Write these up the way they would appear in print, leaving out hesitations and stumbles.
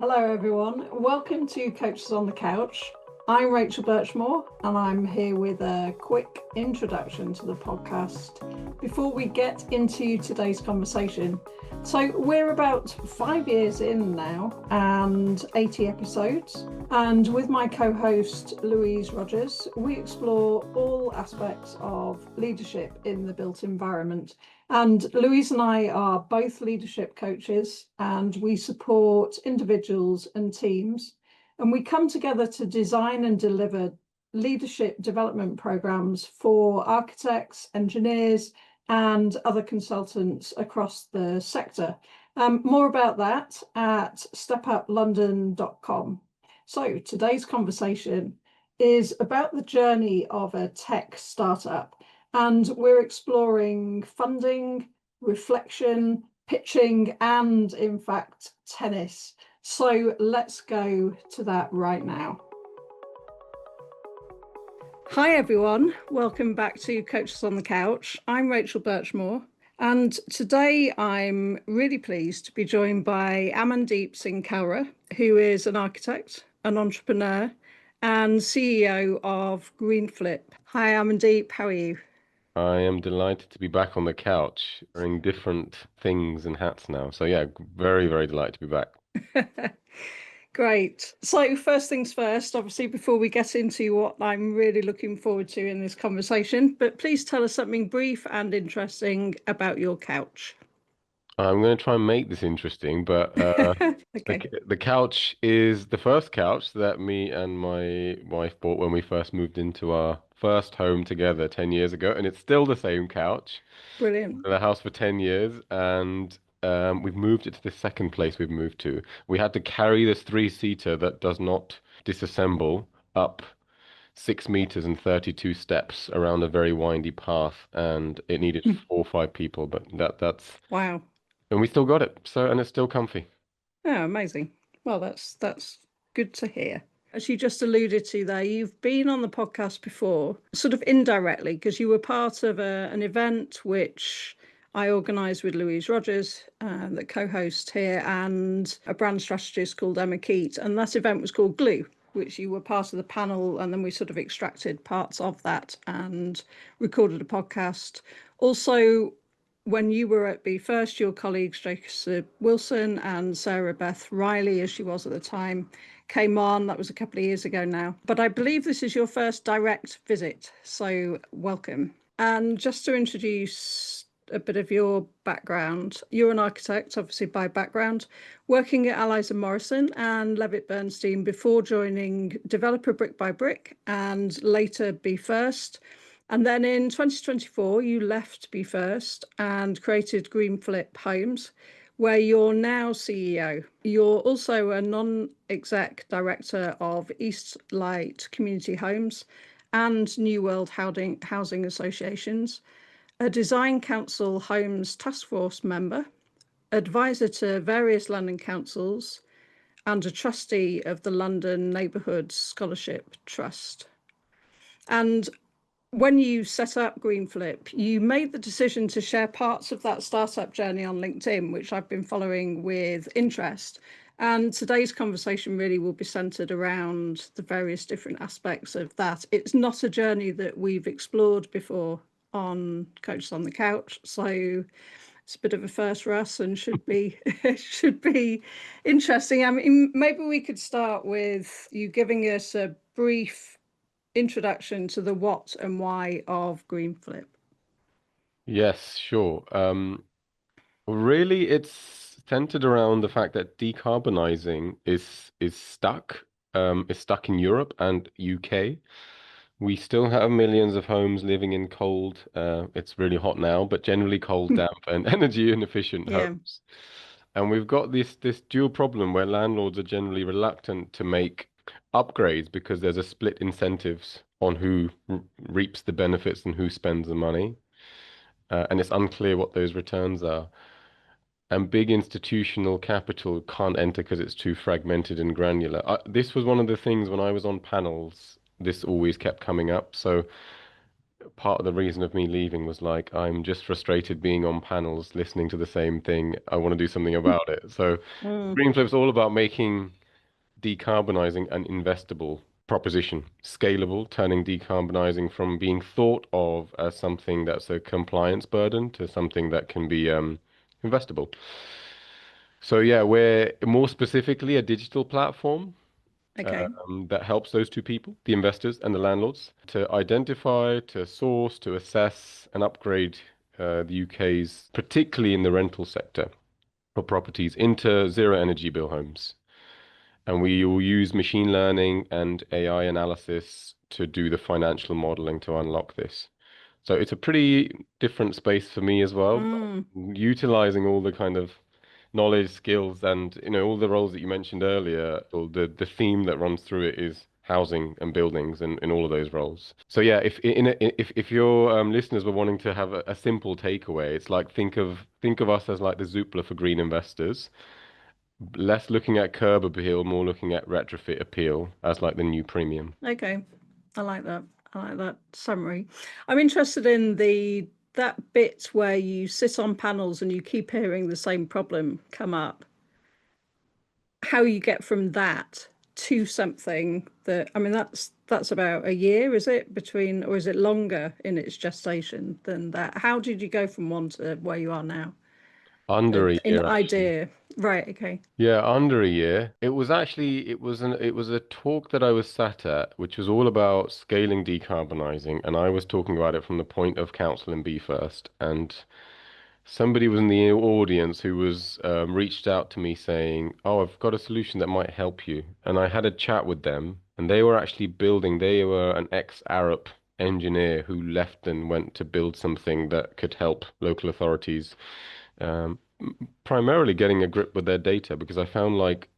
Hello, everyone. Welcome to Coaches on the Couch. I'm Rachel Birchmore, and I'm here with a quick introduction to the podcast before we get into today's conversation. So, we're about 5 years in now and 80 episodes. And with my co host, Louise Rogers, we explore all aspects of leadership in the built environment. And Louise and I are both leadership coaches, and we support individuals and teams. And we come together to design and deliver leadership development programs for architects, engineers, and other consultants across the sector. More about that at stepuplondon.com. So today's conversation is about the journey of a tech startup. And we're exploring funding, reflection, pitching, and in fact, tennis. So let's go to that right now. Hi, everyone. Welcome back to Coaches on the Couch. I'm Rachel Birchmore. And today I'm really pleased to be joined by Amandeep Singh Kalra, who is an architect, an entrepreneur, and CEO of Greenflip. Hi, Amandeep. How are you? I am delighted to be back on the couch, wearing different things and hats now. So yeah, very, very delighted to be back. Great. So first things first, obviously, before we get into what I'm really looking forward to in this conversation, but please tell us something brief and interesting about your couch. I'm going to try and make this interesting, but Okay. the couch is the first couch that me and my wife bought when we first moved into our first home together 10 years ago, and it's still the same couch. Brilliant. In the house for 10 years, and we've moved it to the second place we've moved to. We had to carry this three-seater that does not disassemble up 6 meters and 32 steps around a very windy path, and it needed 4 or 5 people, but Wow. and we still got it. So, and it's still comfy. Oh, amazing. Well, that's good to hear. As you just alluded to there, you've been on the podcast before, sort of indirectly, because you were part of an event which I organised with Louise Rogers, the co-host here, and a brand strategist called Emma Keat. And that event was called Glue, which you were part of the panel. And then we sort of extracted parts of that and recorded a podcast. Also, when you were at Be First, your colleagues Jacob Wilson and Sarah Beth Riley, as she was at the time, came on. That was a couple of years ago now. But I believe this is your first direct visit, so welcome. And just to introduce a bit of your background, you're an architect, obviously by background, working at Allies and Morrison and Levitt Bernstein before joining developer Brick by Brick and later Be First. And then in 2024, you left Be First and created Greenflip Homes, where you're now CEO. You're also a non-exec director of Eastlight Community Homes and New World Housing Associations, a Design Council Homes Task Force member, advisor to various London councils, and a trustee of the London Neighbourhood Scholarship Trust. And when you set up Greenflip, you made the decision to share parts of that startup journey on LinkedIn, which I've been following with interest. And today's conversation really will be centered around the various different aspects of that. It's not a journey that we've explored before on Coaches on the Couch, so it's a bit of a first for us and should be should be interesting. I mean, maybe we could start with you giving us a brief introduction to the what and why of Greenflip. Yes, sure. Really, it's centered around the fact that decarbonizing is stuck in Europe and UK. We still have millions of homes living in cold, it's really hot now, but generally cold, damp, and energy inefficient Yeah. homes. And we've got this dual problem where landlords are generally reluctant to make upgrades because there's a split incentives on who reaps the benefits and who spends the money. And it's unclear what those returns are. And big institutional capital can't enter because it's too fragmented and granular. This was one of the things when I was on panels, this always kept coming up. So part of the reason of me leaving was like, I'm just frustrated being on panels, listening to the same thing. I want to do something about it. So Mm, Greenflip's all about making decarbonizing an investable proposition, scalable, turning decarbonizing from being thought of as something that's a compliance burden to something that can be investable. So yeah, we're more specifically a digital platform okay. that helps those two people, the investors and the landlords, to identify, to source, to assess and upgrade the UK's, particularly in the rental sector, for properties into zero energy bill homes. And we will use machine learning and AI analysis to do the financial modeling to unlock this. So it's a pretty different space for me as well, but Mm, utilizing all the kind of knowledge, skills, and all the roles that you mentioned earlier. Or the theme that runs through it is housing and buildings and in all of those roles. So yeah, if your listeners were wanting to have a simple takeaway, it's like think of us as like the Zoopla for green investors, less looking at curb appeal, more looking at retrofit appeal as like the new premium. okay. I like that. I like that summary. I'm interested in that bit where you sit on panels and you keep hearing the same problem come up. How you get from that to something that, I mean, that's about a year, is it, between, or is it longer in its gestation than that? How did you go from one to where you are now? Under a In year, actually. idea. Right, okay. Yeah, under a year. It was a talk that I was sat at, which was all about scaling decarbonizing, and I was talking about it from the point of counsel and Be First. And somebody was in the audience who was reached out to me saying, "Oh, I've got a solution that might help you." And I had a chat with them, and they were actually building. They were an ex-Arup engineer who left and went to build something that could help local authorities, um, primarily getting a grip with their data, because I found like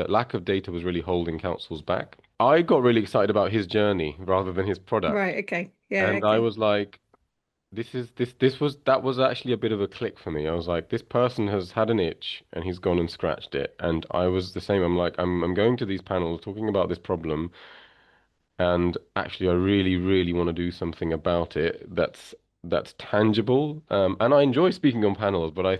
lack of data was really holding councils back. I got really excited about his journey rather than his product, Right, okay. Yeah, and I okay. was like, this was actually a bit of a click for me. I was like, this person has had an itch and he's gone and scratched it. And I was the same. I'm like, I'm going to these panels talking about this problem, and actually I really, really want to do something about it that's tangible. And I enjoy speaking on panels, but I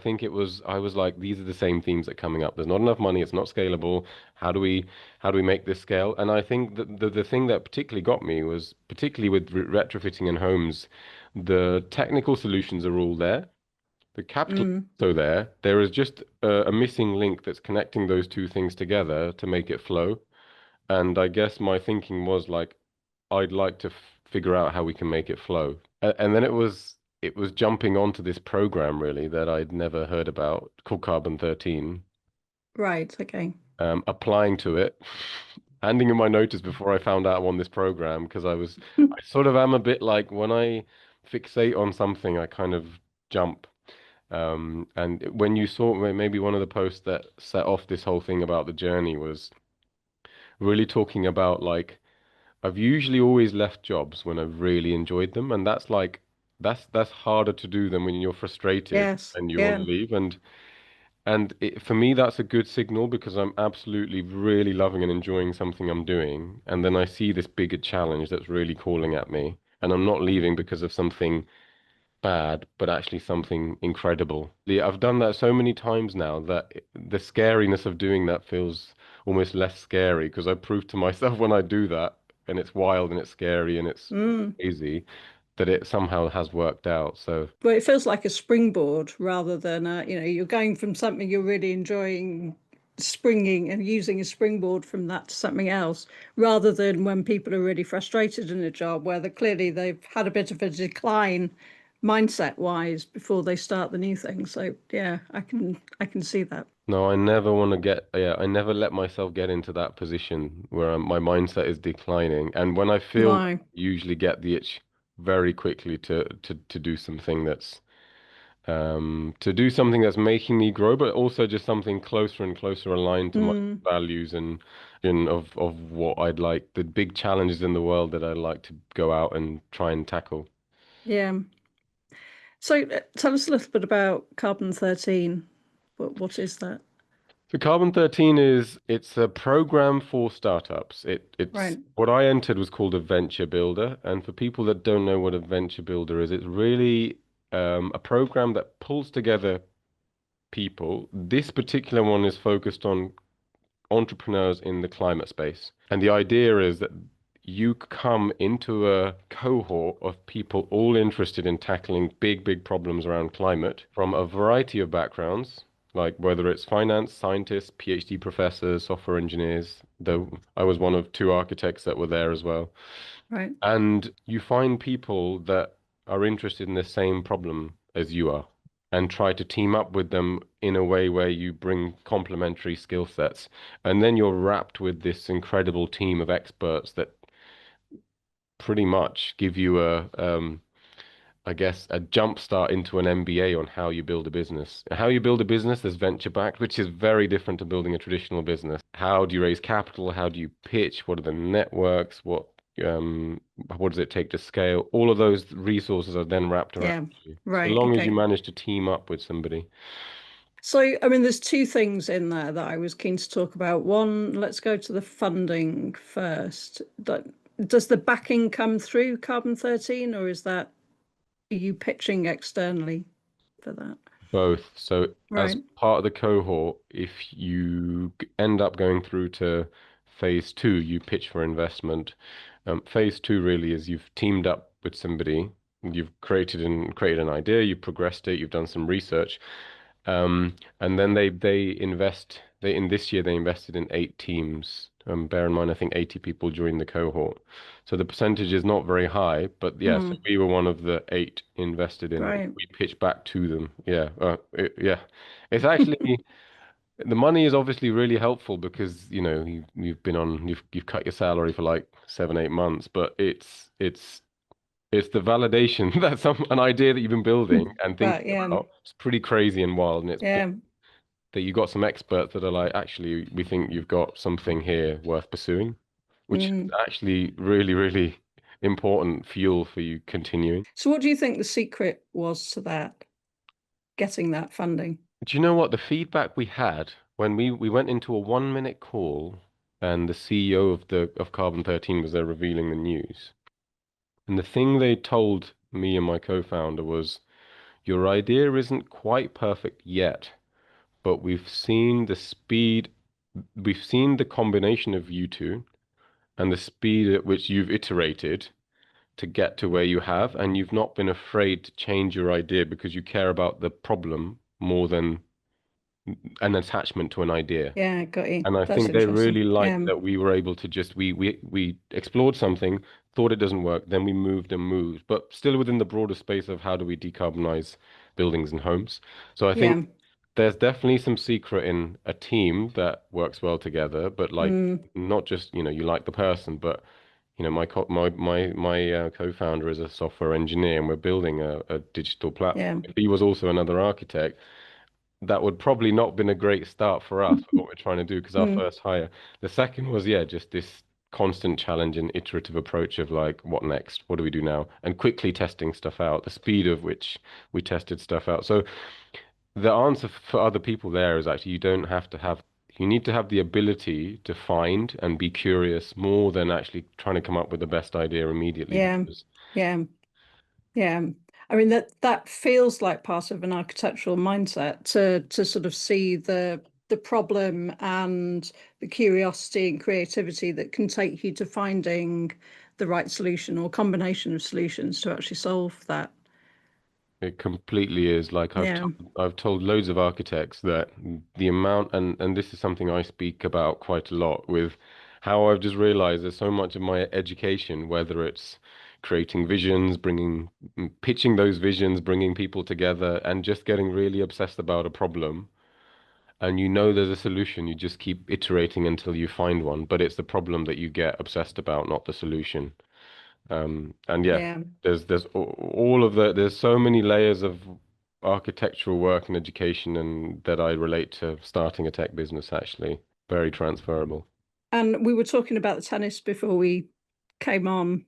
was like, these are the same themes that are coming up. There's not enough money, it's not scalable. How do we make this scale? And I think that the thing that particularly got me was, particularly with retrofitting in homes, the technical solutions are all there. The capital is Mm, also there. There is just a missing link that's connecting those two things together to make it flow. And I guess my thinking was like, I'd like to figure out how we can make it flow. And then it was jumping onto this program really that I'd never heard about, called Carbon 13, right, okay. applying to it, handing in my notice before I found out I'm on this program, because I sort of am a bit like, when I fixate on something, I kind of jump. And when you saw, maybe one of the posts that set off this whole thing about the journey was really talking about like, I've usually always left jobs when I've really enjoyed them, and that's like that's harder to do than when you're frustrated Yes, and you want to yeah. leave. For me, that's a good signal, because I'm absolutely really loving and enjoying something I'm doing, and then I see this bigger challenge that's really calling at me, and I'm not leaving because of something bad, but actually something incredible. I've done that so many times now that the scariness of doing that feels almost less scary, because I prove to myself when I do that, and it's wild and it's scary and it's Mm. crazy, that it somehow has worked out. So But it feels like a springboard rather than, you're going from something you're really enjoying, springing and using a springboard from that to something else, rather than when people are really frustrated in a job where clearly they've had a bit of a decline mindset wise before they start the new thing. So yeah, I can see that. no, I never want to yeah, I never let myself get into that position where my mindset is declining. And when I feel that, No. I usually get the itch very quickly to do something that's making me grow, but also just something closer and closer aligned to my Mm, values and of what I'd like, the big challenges in the world that I'd like to go out and try and tackle. yeah. So tell us a little bit about Carbon 13. What is that? So Carbon 13 it's a program for startups. It's Right. what I entered was called a venture builder. And for people that don't know what a venture builder is, it's really a program that pulls together people. This particular one is focused on entrepreneurs in the climate space. And the idea is that you come into a cohort of people all interested in tackling big problems around climate from a variety of backgrounds, like whether it's finance, scientists, PhD professors, software engineers, though I was one of two architects that were there as well. Right. And you find people that are interested in the same problem as you are and try to team up with them in a way where you bring complementary skill sets. And then you're wrapped with this incredible team of experts that pretty much give you I guess, a jump start into an MBA on how you build a business. How you build a business is venture backed, which is very different to building a traditional business. How do you raise capital? How do you pitch? What are the networks? Um, what does it take to scale? All of those resources are then wrapped around Yeah. you. So Right. long as you Okay. manage to team up with somebody. So, I mean, there's two things in there that I was keen to talk about. One, let's go to the funding first. Does the backing come through Carbon 13, or is that, are you pitching externally for that? Both. So as Right. part of the cohort, if you end up going through to phase two, you pitch for investment. Phase two really is you've teamed up with somebody, you've created an idea, you've progressed it, you've done some research, and then they invest. They in this year they invested in 8 teams. Bear in mind, I think 80 people joined the cohort, so the percentage is not very high. But yeah, so Mm, we were one of the 8 invested in. right. We pitched back to them. Yeah, yeah. It's actually the money is obviously really helpful because you've been on you've cut your salary for like 7, 8 months, but it's the validation that an idea that you've been building and But thinking yeah, about. It's pretty crazy and wild, and it's good yeah. that you got some experts that are like, actually, we think you've got something here worth pursuing, which is Mm. actually really important fuel for you continuing. So, what do you think the secret was to that, getting that funding? Do you know what the feedback we had when we went into a 1 minute call and the CEO of Carbon 13 was there revealing the news? And the thing they told me and my co-founder was, your idea isn't quite perfect yet, but we've seen the combination of you two and the speed at which you've iterated to get to where you have, and you've not been afraid to change your idea because you care about the problem more than an attachment to an idea. Yeah, got you. And I That's think they interesting. really Yeah. liked that we were able to just we explored something, thought it doesn't work, then we moved and moved, but still within the broader space of how do we decarbonize buildings and homes. So I think Yeah. there's definitely some secret in a team that works well together, but like Mm, not just, you like the person, but my co-founder is a software engineer and we're building a digital yeah. platform. If he was also another architect, that would probably not been a great start for us with what we're trying to do because our Mm, first hire. The second was, yeah, just this constant challenge and iterative approach of like, what next? What do we do now? And quickly testing stuff out, the speed of which we tested stuff out. So the answer for other people there is actually you need to have the ability to find and be curious more than actually trying to come up with the best idea immediately yeah. because Yeah. Yeah. I mean that feels like part of an architectural mindset to sort of see the problem and the curiosity and creativity that can take you to finding the right solution or combination of solutions to actually solve that. it completely is. Like Yeah. I've told loads of architects that the amount and this is something I speak about quite a lot with how I've just realized there's so much of my education, whether it's creating visions, pitching those visions, bringing people together, and just getting really obsessed about a problem. And there's a solution, you just keep iterating until you find one, but it's the problem that you get obsessed about, not the solution. And yeah, Yeah. there's so many layers of architectural work and education and that I relate to starting a tech business actually. Very transferable. And we were talking about the tennis before we came on,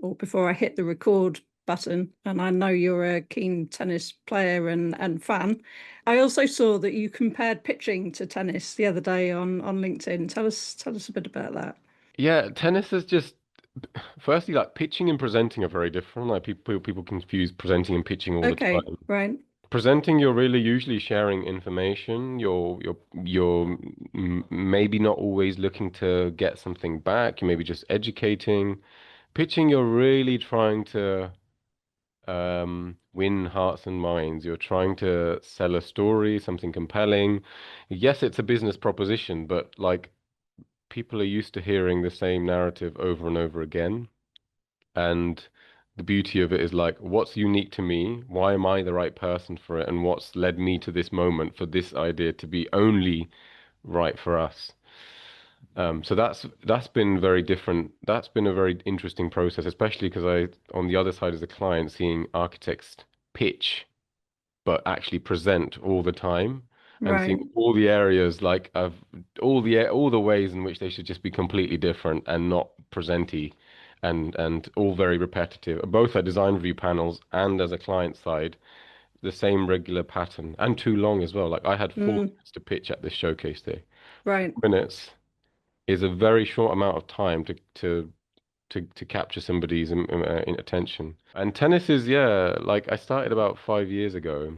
or before I hit the record button, and I know you're a keen tennis player and fan. I also saw that you compared pitching to tennis the other day on LinkedIn. Tell us a bit about that. Yeah, tennis is just firstly like pitching and presenting are very different. Like people confuse presenting and pitching all the Okay, time. right. Presenting, you're really usually sharing information. Maybe not always looking to get something back. You're maybe just educating. Pitching, you're really trying to win hearts and minds. You're trying to sell a story, something compelling. Yes, it's a business proposition, but like people are used to hearing the same narrative over and over again. And the beauty of it is like, what's unique to me? Why am I the right person for it? And what's led me to this moment for this idea to be only right for us? So that's been very different. That's been a very interesting process, especially because on the other side as a client, seeing architects pitch but actually present all the time and seeing Right. all the areas like of all the ways in which they should just be completely different and not presenty and all very repetitive, both at design review panels and as a client side, the same regular pattern and too long as well. Like I had four Mm, minutes to pitch at this showcase day. right. 4 minutes is a very short amount of time to capture somebody's attention. And tennis is, yeah, like I started about 5 years ago.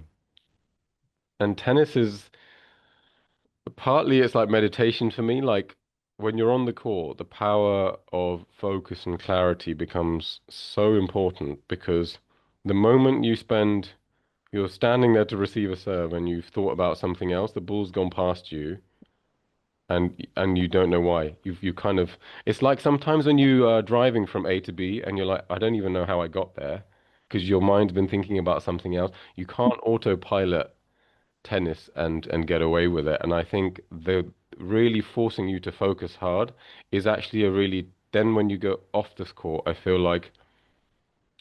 And tennis is partly it's like meditation for me. Like when you're on the court, the power of focus and clarity becomes so important because the moment you're standing there to receive a serve and you've thought about something else, the ball's gone past you and you don't know why. You kind of it's like sometimes when you are driving from A to B and you're like, I don't even know how I got there because your mind's been thinking about something else. You can't autopilot tennis and get away with it. And I think the really forcing you to focus hard is actually a really then when you go off this court, I feel like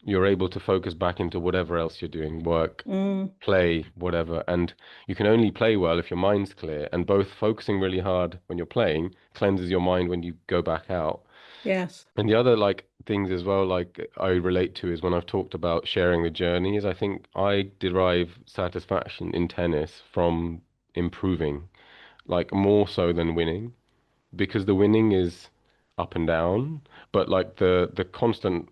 you're able to focus back into whatever else you're doing, work, Mm, play, whatever. And you can only play well if your mind's clear. And both focusing really hard when you're playing cleanses your mind when you go back out. yes. And the other like things as well, like I relate to is when I've talked about sharing the journey, is I think I derive satisfaction in tennis from improving, like more so than winning, because the winning is up and down, but like the constant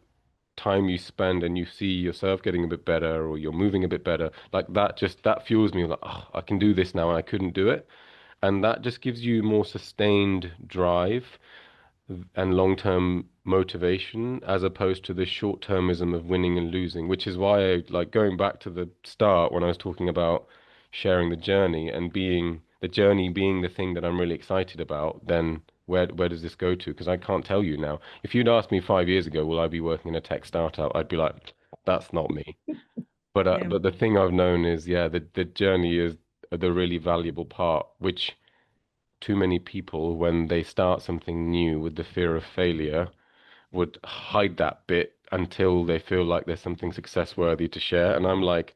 time you spend and you see yourself getting a bit better or you're moving a bit better, like that fuels me like, oh, I can do this now and I couldn't do it. And that just gives you more sustained drive and long-term motivation as opposed to the short-termism of winning and losing, which is why I like going back to the start when I was talking about sharing the journey and being the journey being the thing that I'm really excited about, then where does this go to? Because I can't tell you now. If you'd asked me 5 years ago, will I be working in a tech startup? I'd be like, that's not me. Yeah. But the thing I've known is, yeah, the journey is the really valuable part, which too many people, when they start something new with the fear of failure, would hide that bit until they feel like there's something success worthy to share. And I'm like,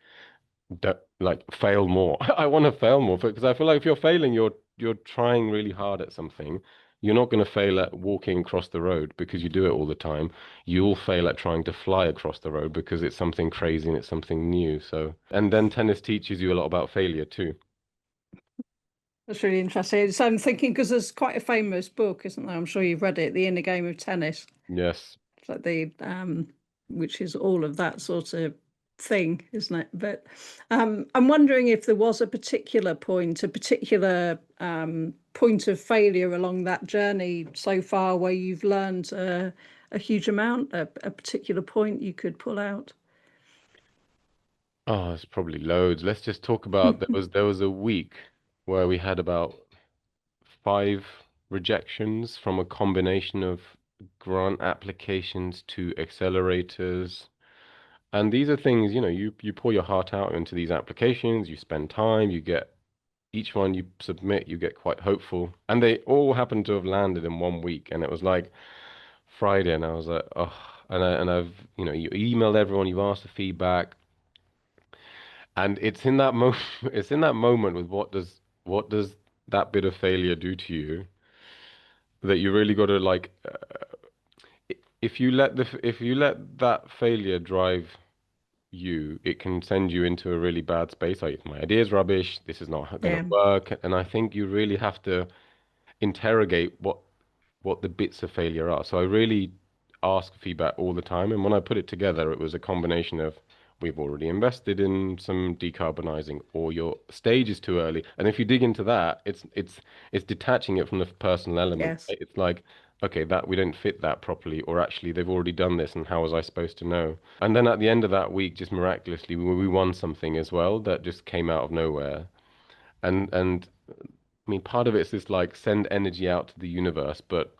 don't, like fail more. I want to fail more because I feel like if you're failing, you're trying really hard at something. You're not going to fail at walking across the road because you do it all the time. You'll fail at trying to fly across the road because it's something crazy and it's something new. So, and then tennis teaches you a lot about failure too. That's really interesting. So I'm thinking because there's quite a famous book, isn't there? I'm sure you've read it, The Inner Game of Tennis. Yes. It's like which is all of that sort of thing, isn't it? But I'm wondering if there was a particular point, a particular point of failure along that journey so far where you've learned a huge amount, a particular point you could pull out. Oh, it's probably loads. Let's just talk about there was a week where we had about 5 rejections from a combination of grant applications to accelerators. And these are things, you pour your heart out into these applications, you spend time, you get each one you submit, you get quite hopeful. And they all happened to have landed in 1 week. And it was like Friday, and I was like, oh, you emailed everyone, you've asked for feedback. And it's in that moment, it's in that moment with what does that bit of failure do to you that you really got to like if you let that failure drive. you, it can send you into a really bad space. Like, my idea's rubbish, this is not going to Yeah. work. And I think you really have to interrogate what the bits of failure are. So I really ask feedback all the time. And when I put it together, it was a combination of we've already invested in some decarbonizing, or your stage is too early. And if you dig into that, it's detaching it from the personal element. Yes. It's like, okay, that we don't fit that properly, or actually they've already done this, and how was I supposed to know? And then at the end of that week, just miraculously, we won something as well that just came out of nowhere. And I mean, part of it's this like send energy out to the universe, but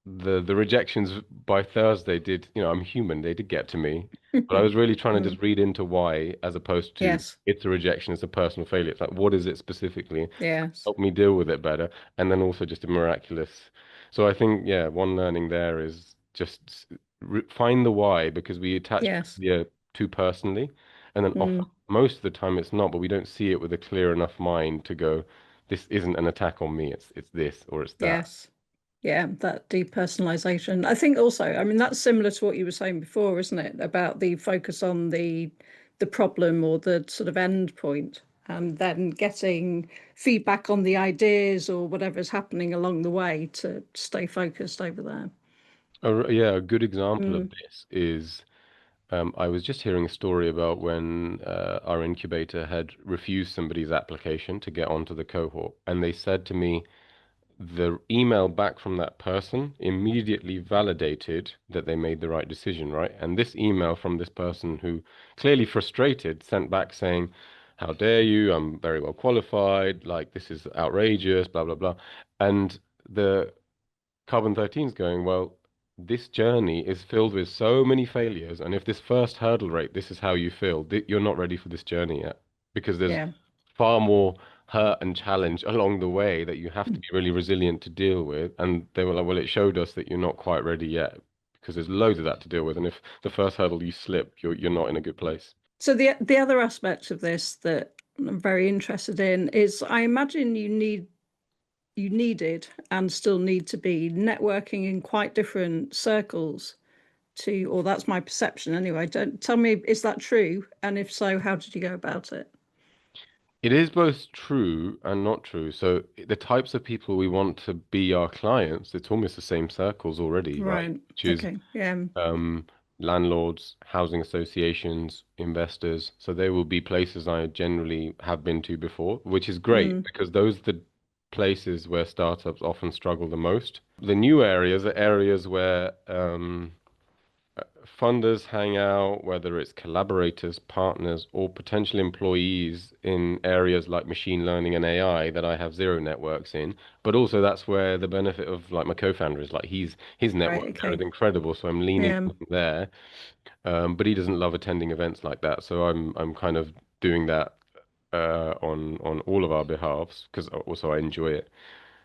the rejections by Thursday did, I'm human, they did get to me. But I was really trying to Mm. just read into why, as opposed to Yes. it's a rejection, it's a personal failure. It's like, what is it specifically? Yes. Help me deal with it better. And then also just a miraculous. So I think, yeah, one learning there is just find the why, because we attach Yes. failure too personally. And then often, Mm. most of the time it's not, but we don't see it with a clear enough mind to go, this isn't an attack on me, it's this or it's that. Yes. Yeah, that depersonalization. I think also, I mean, that's similar to what you were saying before, isn't it? About the focus on the problem or the sort of end point, and then getting feedback on the ideas or whatever's happening along the way to stay focused over there. Yeah, a good example of Mm. this is I was just hearing a story about when our incubator had refused somebody's application to get onto the cohort, and they said to me, the email back from that person immediately validated that they made the right decision, right? And this email from this person, who clearly frustrated, sent back saying, how dare you? I'm very well qualified. Like, this is outrageous, blah, blah, blah. And the Carbon 13 is going, well, this journey is filled with so many failures. And if this first hurdle rate, this is how you feel, you're not ready for this journey yet, because there's Yeah. far more hurt and challenge along the way that you have to be really resilient to deal with. And they were like, well, it showed us that you're not quite ready yet, because there's loads of that to deal with. And if the first hurdle you slip, you're not in a good place. So the other aspect of this that I'm very interested in is I imagine you needed and still need to be networking in quite different circles to, or that's my perception anyway. Don't tell me, is that true? And if so, how did you go about it? It is both true and not true. So the types of people we want to be our clients, it's almost the same circles already, right? Right. Which is Okay. Yeah. um, landlords, housing associations, investors. So they will be places I generally have been to before, which is great Mm. because those are the places where startups often struggle the most. The new areas are areas where funders hang out, whether it's collaborators, partners, or potential employees in areas like machine learning and AI that I have zero networks in. But also that's where the benefit of like my co-founder is, like his Right. network there is Okay. incredible, so I'm leaning Yeah. on him there. But he doesn't love attending events like that, so I'm kind of doing that on all of our behalves because also I enjoy it.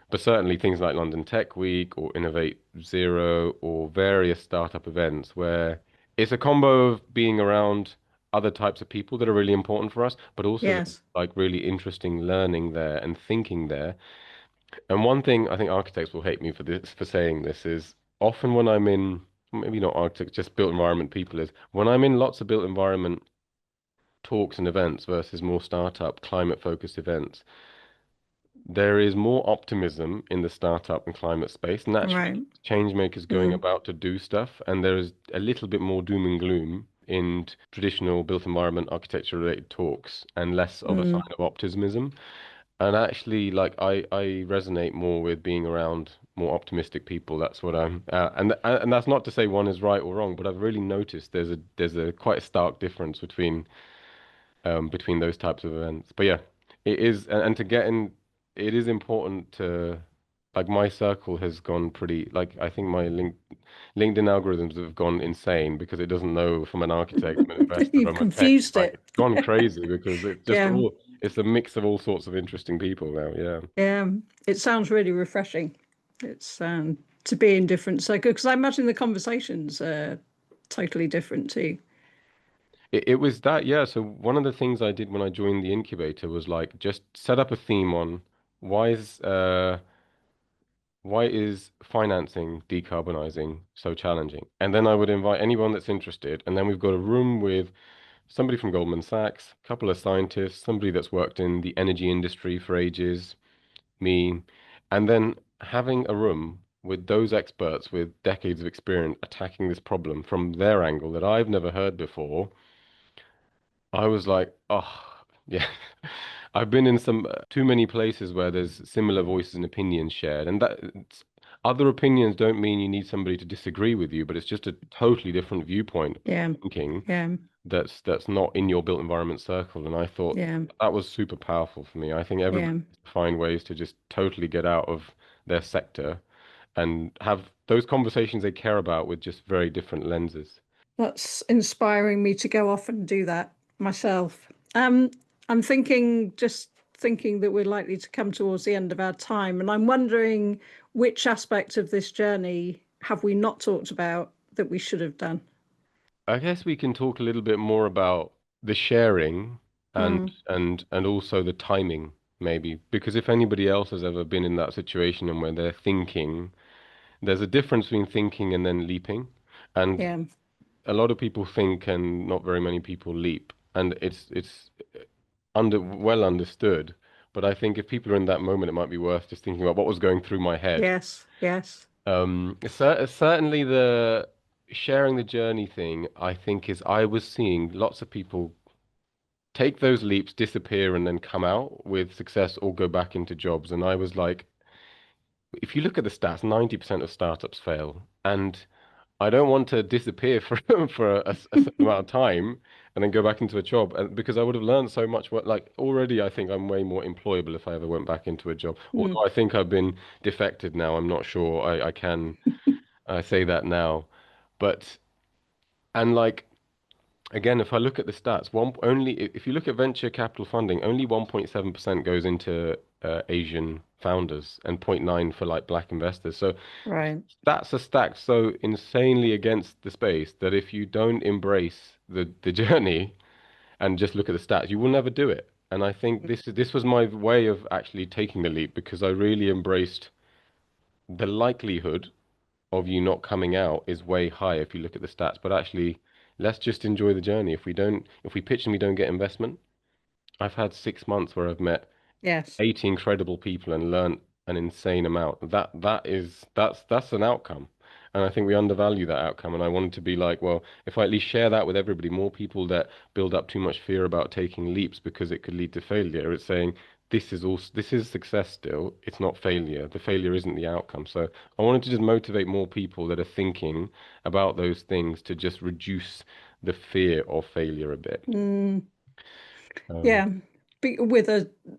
But certainly things like London Tech Week or Innovate Zero or various startup events where it's a combo of being around other types of people that are really important for us, but also Yes. like really interesting learning there and thinking there. And one thing I think architects will hate me for this, for saying this, is often when I'm in, maybe not architects, just built environment people, is when I'm in lots of built environment talks and events versus more startup climate focused events, there is more optimism in the startup and climate space. Naturally, Right. change makers going Mm. about to do stuff, and there is a little bit more doom and gloom in traditional built environment architecture related talks and less of a sign Mm. of optimism. And actually, like I resonate more with being around more optimistic people. That's what I'm, and that's not to say one is right or wrong, but I've really noticed there's a quite a stark difference between those types of events. But yeah, it is, and to get in, it is important to, like my circle has gone pretty, like I think my LinkedIn algorithms have gone insane because it doesn't know if I'm an architect, I'm an investor, You've I'm a tech, confused like it. it's gone crazy because it's just Yeah. all, it's a mix of all sorts of interesting people now. Yeah. Yeah. It sounds really refreshing. It's to be in different circles because I imagine the conversations are totally different too. It was that, yeah. So one of the things I did when I joined the incubator was like just set up a theme on why is uh why is financing decarbonizing so challenging? And then I would invite anyone that's interested. And then we've got a room with somebody from Goldman Sachs, a couple of scientists, somebody that's worked in the energy industry for ages, me, and then having a room with those experts with decades of experience attacking this problem from their angle that I've never heard before. I was like, oh, yeah. I've been in some too many places where there's similar voices and opinions shared, and other opinions don't mean you need somebody to disagree with you, but it's just a totally different viewpoint Yeah. thinking Yeah. that's not in your built environment circle. And I thought Yeah. that was super powerful for me. I think everybody Yeah. needs to find ways to just totally get out of their sector and have those conversations they care about with just very different lenses. That's inspiring me to go off and do that myself. Um, I'm thinking that we're likely to come towards the end of our time, and I'm wondering which aspect of this journey have we not talked about that we should have done? I guess we can talk a little bit more about the sharing and Mm, and also the timing, maybe, because if anybody else has ever been in that situation and where they're thinking, there's a difference between thinking and then leaping. And yeah. a lot of people think and not very many people leap. And it's well understood. But I think if people are in that moment, it might be worth just thinking about what was going through my head. Yes. Yes. Certainly the sharing the journey thing, I think is I was seeing lots of people take those leaps, disappear, and then come out with success or go back into jobs. And I was like, if you look at the stats, 90% of startups fail. And I don't want to disappear for for a certain amount of time and then go back into a job because I would have learned so much. What like already, I think I'm way more employable if I ever went back into a job. Mm, Although I think I've been defected now, I'm not sure I can say that now. But and like again, if I look at the stats, if you look at venture capital funding, only 1.7% goes into Asian founders and zero point 0.9 for like black investors. So right. stats are stacked so insanely against the space that if you don't embrace the journey and just look at the stats, you will never do it. And I think this was my way of actually taking the leap because I really embraced the likelihood of you not coming out is way high if you look at the stats. But actually, let's just enjoy the journey. If we pitch and we don't get investment, I've had 6 months where I've met Yes. 80 incredible people and learnt an insane amount. That's an outcome. And I think we undervalue that outcome. And I wanted to be like, well, if I at least share that with everybody, more people that build up too much fear about taking leaps because it could lead to failure, it's saying this is success still. It's not failure. The failure isn't the outcome. So I wanted to just motivate more people that are thinking about those things to just reduce the fear of failure a bit. Mm, Um, yeah. With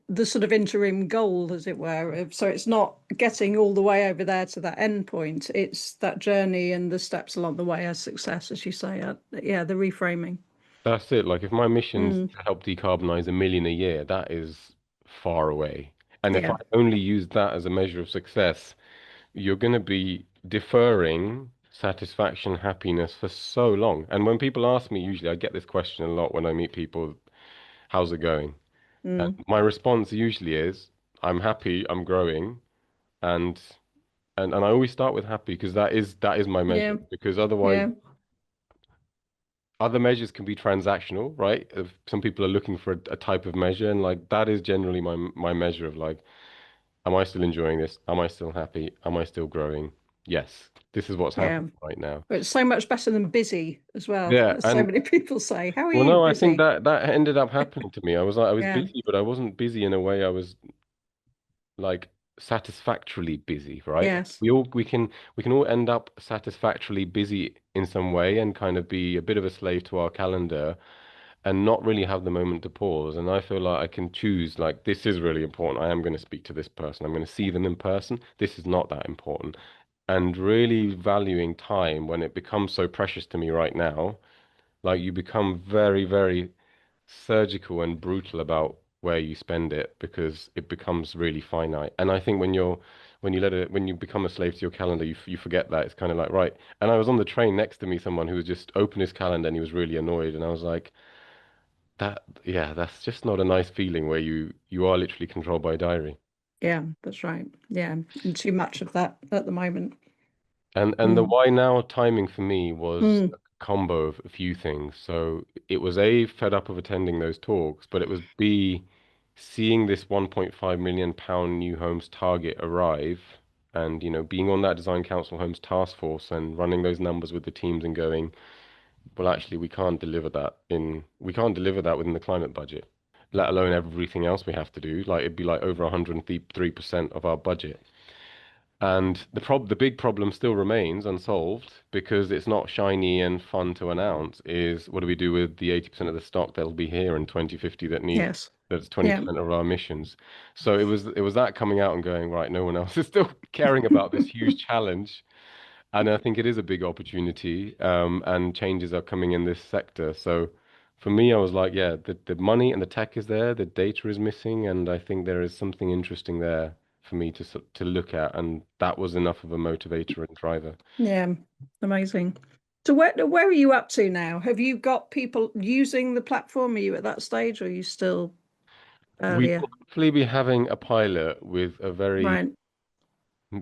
the sort of interim goal, as it were. So it's not getting all the way over there to that end point. It's that journey and the steps along the way as success, as you say. Yeah, the reframing. That's it. Like if my mission's Mm, to help decarbonize 1 million a year, that is far away. And if I yeah. only use that as a measure of success, you're going to be deferring satisfaction, happiness for so long. And when people ask me, usually I get this question a lot when I meet people, how's it going? And Mm, my response usually is, I'm happy, I'm growing, and and I always start with happy because that is my measure. yeah. Because otherwise Yeah. other measures can be transactional, right? If some people are looking for a type of measure, and like that is generally my measure of like, am I still enjoying this? Am I still happy? Am I still growing? Yes, this is what's Yeah. happening right now. But it's so much better than busy as well. Yeah, As so and many people say, how are well, you no, I think busy? that ended up happening to me. I was Yeah. busy, but I wasn't busy in a way I was like satisfactorily busy, right? Yes. We can all end up satisfactorily busy in some way and kind of be a bit of a slave to our calendar and not really have the moment to pause. And I feel like I can choose, like, this is really important. I am going to speak to this person. I'm going to see them in person. This is not that important. And really valuing time when it becomes so precious to me right now, like you become very, very surgical and brutal about where you spend it because it becomes really finite. And I think when you become a slave to your calendar, you forget that. It's kind of like, right. And I was on the train next to me, someone who was just opened his calendar and he was really annoyed. And I was like, yeah, that's just not a nice feeling where you are literally controlled by a diary. Yeah, that's right. Yeah. And too much of that at the moment. And the Mm. why now timing for me was Mm. combo of a few things. So it was A, fed up of attending those talks, but it was B, seeing this 1.5 million pound new homes target arrive and, being on that Design Council Homes task force and running those numbers with the teams and going, well, actually, we can't deliver that within the climate budget, let alone everything else we have to do. Like it'd be like over 103% of our budget. And the big problem still remains unsolved because it's not shiny and fun to announce is what do we do with the 80% of the stock that'll be here in 2050 Yes. that's Yeah. 20% of our emissions. So it was that coming out and going, right, no one else is still caring about this huge challenge. And I think it is a big opportunity, and changes are coming in this sector. So for me, I was like, yeah, the money and the tech is there, the data is missing, and I think there is something interesting there for me to look at, and that was enough of a motivator and driver. Yeah. Amazing. So where are you up to now? Have you got people using the platform? Are you at that stage, or are you still We earlier? will hopefully be having a pilot with a very Right.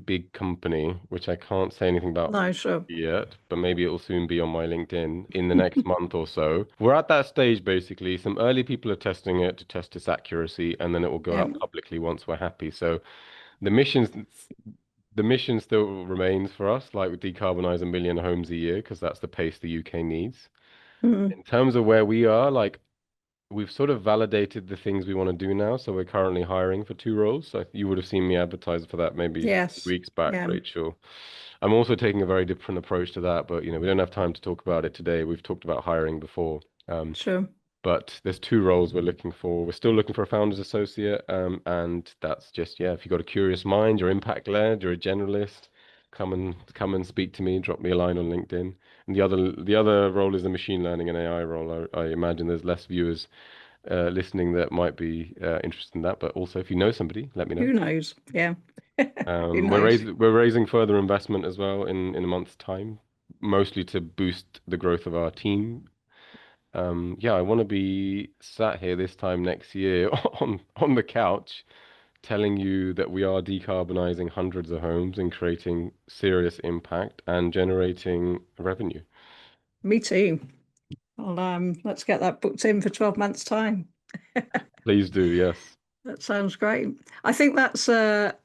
big company, which I can't say anything about No, sure. yet, but maybe it will soon be on my LinkedIn in the next month or so. We're at that stage basically. Some early people are testing it to test its accuracy, and then it will go Yeah. out publicly once we're happy. So the missions, the mission still remains for us, like we decarbonize 1 million homes a year, because that's the pace the UK needs. Mhm. In terms of where we are, like we've sort of validated the things we want to do now. So we're currently hiring for 2 roles. So you would have seen me advertise for that maybe Yes. weeks back, Yeah. Rachel. I'm also taking a very different approach to that, but we don't have time to talk about it today. We've talked about hiring before. Sure. But there's 2 roles we're looking for. We're still looking for a founder's associate, and that's just, yeah, if you've got a curious mind, you're impact led, you're a generalist, come and speak to me, drop me a line on LinkedIn. And the other role is the machine learning and AI role. I imagine there's less viewers listening that might be interested in that. But also, if you know somebody, let me know. Who knows? Yeah. Who We're knows? raising further investment as well in a month's time, mostly to boost the growth of our team. Yeah, I want to be sat here this time next year on the couch telling you that we are decarbonizing hundreds of homes and creating serious impact and generating revenue. Me too. Well, let's get that booked in for 12 months' time. Please do, yes. That sounds great. I think that's a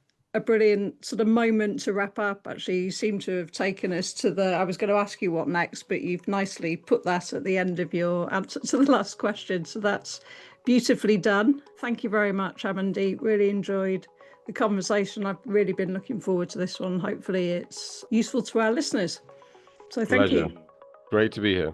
brilliant sort of moment to wrap up. Actually, you seem to have taken us to I was going to ask you what next, but you've nicely put that at the end of your answer to the last question. So that's beautifully done. Thank you very much, Amandeep. Really enjoyed the conversation. I've really been looking forward to this one. Hopefully, it's useful to our listeners. So thank Pleasure. you. Great to be here.